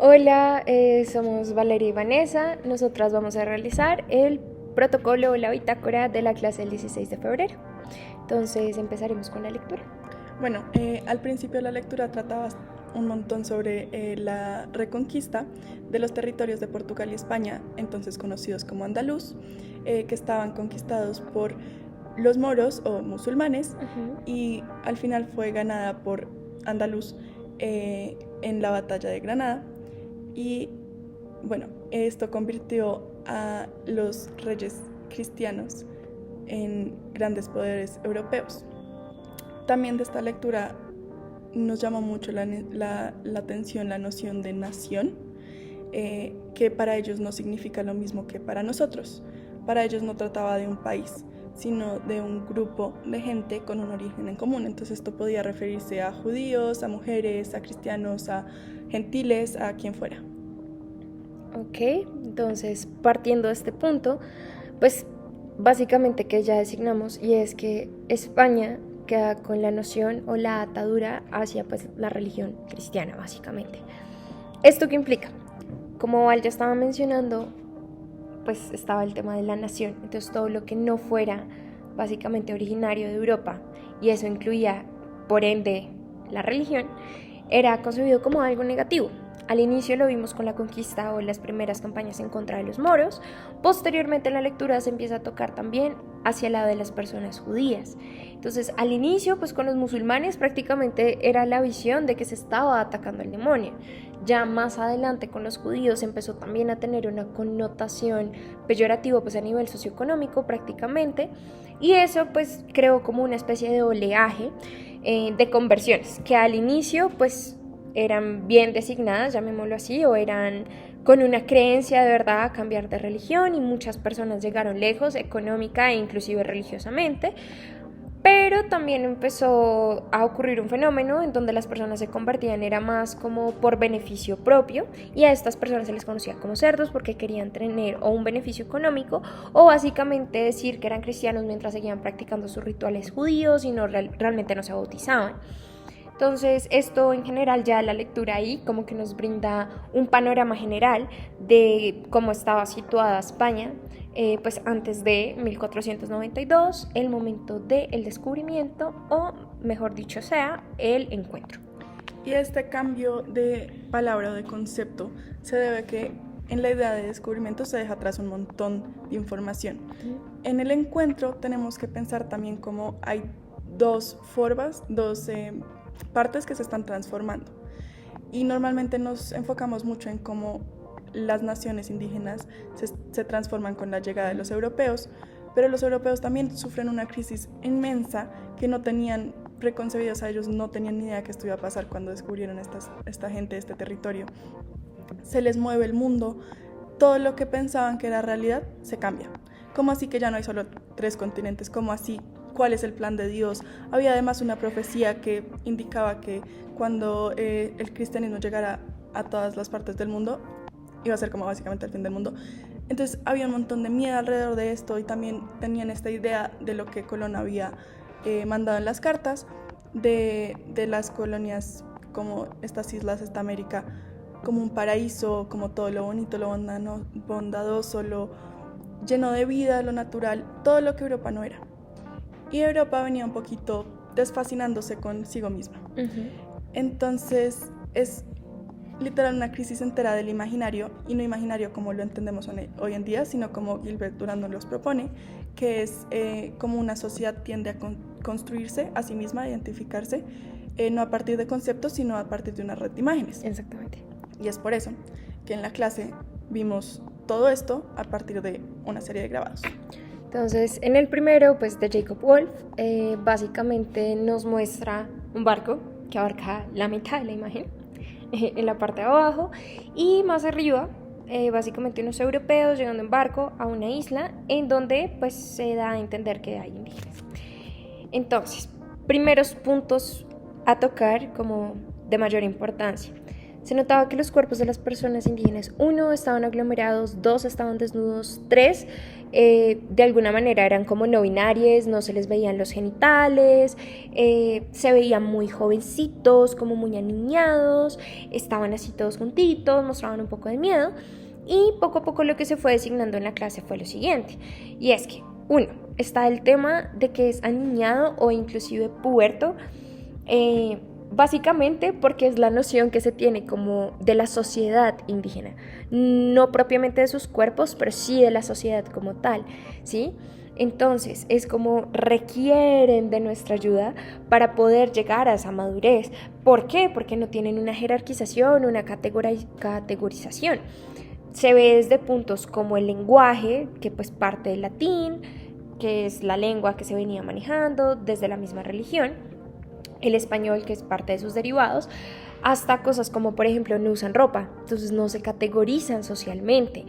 Hola, somos Valeria y Vanessa. Nosotras vamos a realizar el protocolo o la bitácora de la clase del 16 de febrero. Entonces empezaremos con la lectura. Bueno, al principio la lectura trataba un montón sobre la reconquista de los territorios de Portugal y España, entonces conocidos como andaluz, que estaban conquistados por los moros o musulmanes y al final fue ganada por andaluz en la batalla de Granada. Y bueno, esto convirtió a los reyes cristianos en grandes poderes europeos. También de esta lectura nos llama mucho la atención la noción de nación, que para ellos no significa lo mismo que para nosotros. Para ellos no trataba de un país, sino de un grupo de gente con un origen en común. Entonces esto podía referirse a judíos, a mujeres, a cristianos, a gentiles, a quien fuera. Ok, entonces partiendo de este punto, pues básicamente que ya designamos, y es que España queda con la noción o la atadura hacia pues la religión cristiana básicamente. ¿Esto qué implica? Como Val ya estaba mencionando, pues estaba el tema de la nación, entonces todo lo que no fuera básicamente originario de Europa, y eso incluía por ende la religión, era concebido como algo negativo. Al inicio lo vimos con la conquista o las primeras campañas en contra de los moros. Posteriormente en la lectura se empieza a tocar también hacia el lado de las personas judías. Entonces al inicio pues con los musulmanes prácticamente era la visión de que se estaba atacando al demonio. Ya más adelante con los judíos empezó también a tener una connotación peyorativa pues a nivel socioeconómico prácticamente, y eso pues creó como una especie de oleaje de conversiones que al inicio pues eran bien designadas, llamémoslo así, o eran con una creencia de verdad a cambiar de religión, y muchas personas llegaron lejos económica e inclusive religiosamente. Pero también empezó a ocurrir un fenómeno en donde las personas se convertían, era más como por beneficio propio, y a estas personas se les conocía como cerdos porque querían tener o un beneficio económico o básicamente decir que eran cristianos mientras seguían practicando sus rituales judíos y realmente no se bautizaban. Entonces esto en general, ya la lectura ahí como que nos brinda un panorama general de cómo estaba situada España pues antes de 1492, el momento del descubrimiento, o mejor dicho sea, el encuentro. Y este cambio de palabra o de concepto se debe a que en la idea de descubrimiento se deja atrás un montón de información. En el encuentro tenemos que pensar también cómo hay dos formas, dos partes que se están transformando. Y normalmente nos enfocamos mucho en cómo las naciones indígenas se transforman con la llegada de los europeos, pero los europeos también sufren una crisis inmensa que no tenían preconcebidos, a ellos no tenían ni idea que esto iba a pasar cuando descubrieron esta gente, este territorio. Se les mueve el mundo, todo lo que pensaban que era realidad se cambia. ¿Cómo así que ya no hay solo 3 continentes? ¿Cómo así? ¿Cuál es el plan de Dios? Había además una profecía que indicaba que cuando el cristianismo llegara a todas las partes del mundo, iba a ser como básicamente el fin del mundo. Entonces había un montón de miedo alrededor de esto, y también tenían esta idea de lo que Colón había mandado en las cartas, de las colonias como estas islas, esta América, como un paraíso, como todo lo bonito, lo bondadoso, lo lleno de vida, lo natural, todo lo que Europa no era. Y Europa venía un poquito desfascinándose consigo misma. Entonces es literal una crisis entera del imaginario, y no imaginario como lo entendemos hoy en día, sino como Gilbert Durand nos los propone, que es como una sociedad tiende a construirse a sí misma, a identificarse, no a partir de conceptos, sino a partir de una red de imágenes. Exactamente. Y es por eso que en la clase vimos todo esto a partir de una serie de grabados. Entonces, en el primero, pues de Jacob Wolf, básicamente nos muestra un barco que abarca la mitad de la imagen en la parte de abajo, y más arriba básicamente unos europeos llegando en barco a una isla en donde pues se da a entender que hay indígenas. Entonces, primeros puntos a tocar como de mayor importancia. Se notaba que los cuerpos de las personas indígenas, 1, estaban aglomerados, 2, estaban desnudos, 3, de alguna manera eran como no binarios, no se les veían los genitales, se veían muy jovencitos, como muy aniñados, estaban así todos juntitos, mostraban un poco de miedo. Y poco a poco lo que se fue designando en la clase fue lo siguiente, y es que, 1, está el tema de que es aniñado o inclusive puberto, básicamente porque es la noción que se tiene como de la sociedad indígena, no propiamente de sus cuerpos, pero sí de la sociedad como tal, ¿sí? Entonces es como requieren de nuestra ayuda para poder llegar a esa madurez. ¿Por qué? Porque no tienen una jerarquización, una categorización. Se ve desde puntos como el lenguaje, que pues parte del latín, que es la lengua que se venía manejando desde la misma religión, el español, que es parte de sus derivados, hasta cosas como, por ejemplo, no usan ropa, entonces no se categorizan socialmente,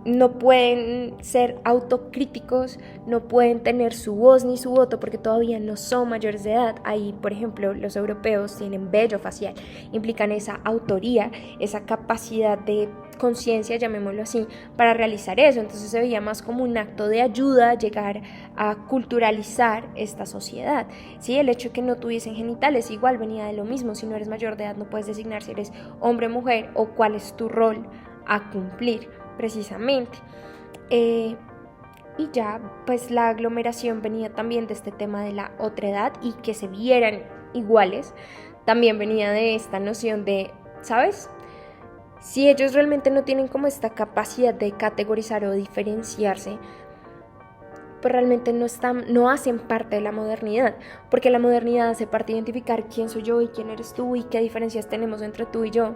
no pueden ser autocríticos, no pueden tener su voz ni su voto porque todavía no son mayores de edad. Ahí, por ejemplo, los europeos tienen vello facial, implican esa autoría, esa capacidad de conciencia, llamémoslo así, para realizar eso. Entonces se veía más como un acto de ayuda a llegar a culturalizar esta sociedad, ¿sí? El hecho de que no tuviesen genitales igual venía de lo mismo. Si no eres mayor de edad no puedes designar si eres hombre o mujer o cuál es tu rol a cumplir precisamente. Y ya pues la aglomeración venía también de este tema de la otredad y que se vieran iguales, también venía de esta noción de, ¿sabes? Si ellos realmente no tienen como esta capacidad de categorizar o diferenciarse, pues realmente no hacen parte de la modernidad, porque la modernidad hace parte de identificar quién soy yo y quién eres tú y qué diferencias tenemos entre tú y yo,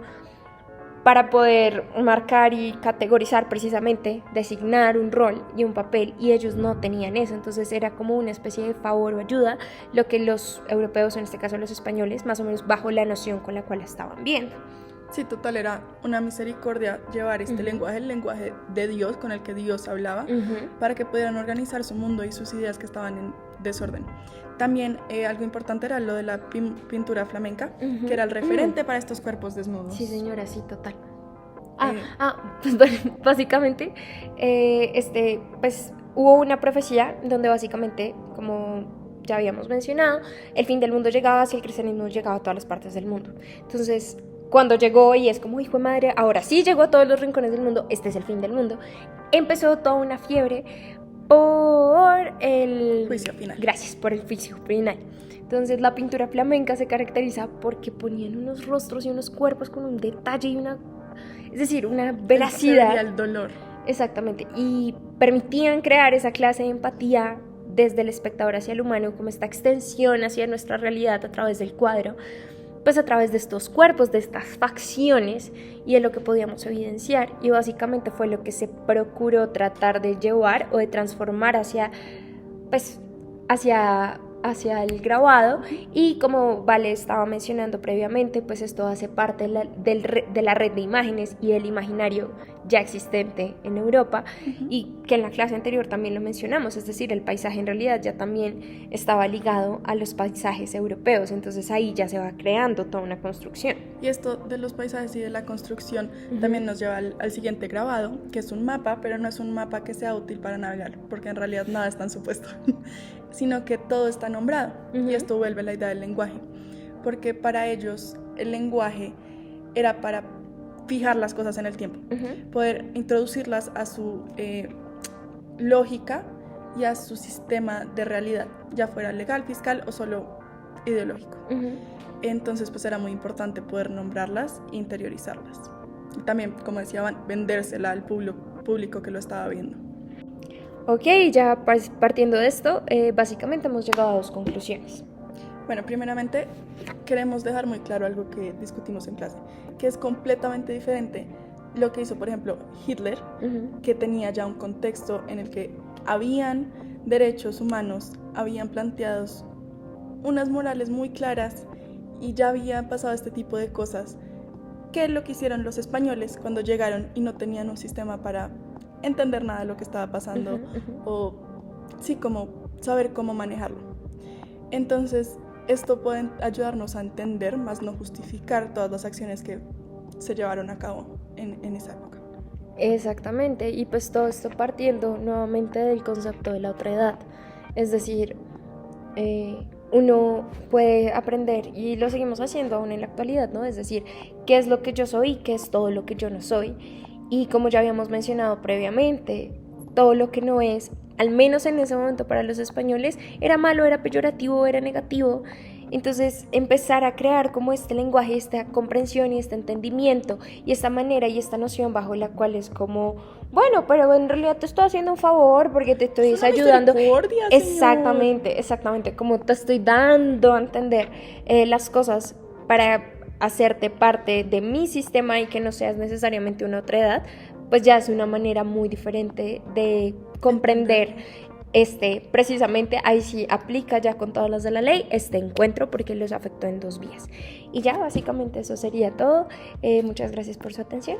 para poder marcar y categorizar precisamente, designar un rol y un papel, y ellos no tenían eso. Entonces era como una especie de favor o ayuda, lo que los europeos, en este caso los españoles, más o menos bajo la noción con la cual la estaban viendo. Sí, total, era una misericordia llevar este lenguaje, el lenguaje de Dios, con el que Dios hablaba, para que pudieran organizar su mundo y sus ideas que estaban en desorden. También algo importante era lo de la pintura flamenca, que era el referente para estos cuerpos desnudos. Sí, señora, sí, total. Pues bueno, básicamente, pues hubo una profecía donde básicamente, como ya habíamos mencionado, el fin del mundo llegaba, si el cristianismo llegaba a todas las partes del mundo. Entonces, cuando llegó y es como, hijo de madre, ahora sí llegó a todos los rincones del mundo, este es el fin del mundo, empezó toda una fiebre por el juicio final. Gracias, por el juicio final. Entonces la pintura flamenca se caracteriza porque ponían unos rostros y unos cuerpos con un detalle y una veracidad. El dolor. Exactamente, y permitían crear esa clase de empatía desde el espectador hacia el humano, como esta extensión hacia nuestra realidad a través del cuadro, pues a través de estos cuerpos, de estas facciones, y es lo que podíamos evidenciar, y básicamente fue lo que se procuró tratar de llevar o de transformar hacia el grabado. Y como Vale estaba mencionando previamente, pues esto hace parte de la red de imágenes y el imaginario ya existente en Europa, y que en la clase anterior también lo mencionamos, es decir, el paisaje en realidad ya también estaba ligado a los paisajes europeos, entonces ahí ya se va creando toda una construcción. Y esto de los paisajes y de la construcción también nos lleva al siguiente grabado, que es un mapa, pero no es un mapa que sea útil para navegar, porque en realidad nada es tan supuesto, sino que todo está nombrado, y esto vuelve a la idea del lenguaje, porque para ellos el lenguaje era para fijar las cosas en el tiempo, poder introducirlas a su lógica y a su sistema de realidad, ya fuera legal, fiscal o solo ideológico. Entonces pues era muy importante poder nombrarlas e interiorizarlas. Y también, como decían, vendérsela al público que lo estaba viendo. Ok, ya partiendo de esto, básicamente hemos llegado a 2 conclusiones. Bueno, primeramente queremos dejar muy claro algo que discutimos en clase, que es completamente diferente lo que hizo, por ejemplo, Hitler, que tenía ya un contexto en el que habían derechos humanos, habían planteados unas morales muy claras y ya había pasado este tipo de cosas, que es lo que hicieron los españoles cuando llegaron y no tenían un sistema para entender nada de lo que estaba pasando o sí, como saber cómo manejarlo. Entonces, esto puede ayudarnos a entender, más no justificar todas las acciones que se llevaron a cabo en esa época. Exactamente, y pues todo esto partiendo nuevamente del concepto de la otra edad, es decir, uno puede aprender, y lo seguimos haciendo aún en la actualidad, ¿no? Es decir, qué es lo que yo soy y qué es todo lo que yo no soy, y como ya habíamos mencionado previamente, todo lo que no es, al menos en ese momento para los españoles, era malo, era peyorativo, era negativo. Entonces empezar a crear como este lenguaje, esta comprensión y este entendimiento y esta manera y esta noción bajo la cual es como, bueno, pero en realidad te estoy haciendo un favor porque te estoy ayudando. Exactamente, exactamente, como te estoy dando a entender las cosas para hacerte parte de mi sistema y que no seas necesariamente una otra edad, pues ya es una manera muy diferente de comprender precisamente ahí sí aplica ya con todas las de la ley este encuentro porque los afectó en 2 vías. Y ya básicamente eso sería todo. Muchas gracias por su atención.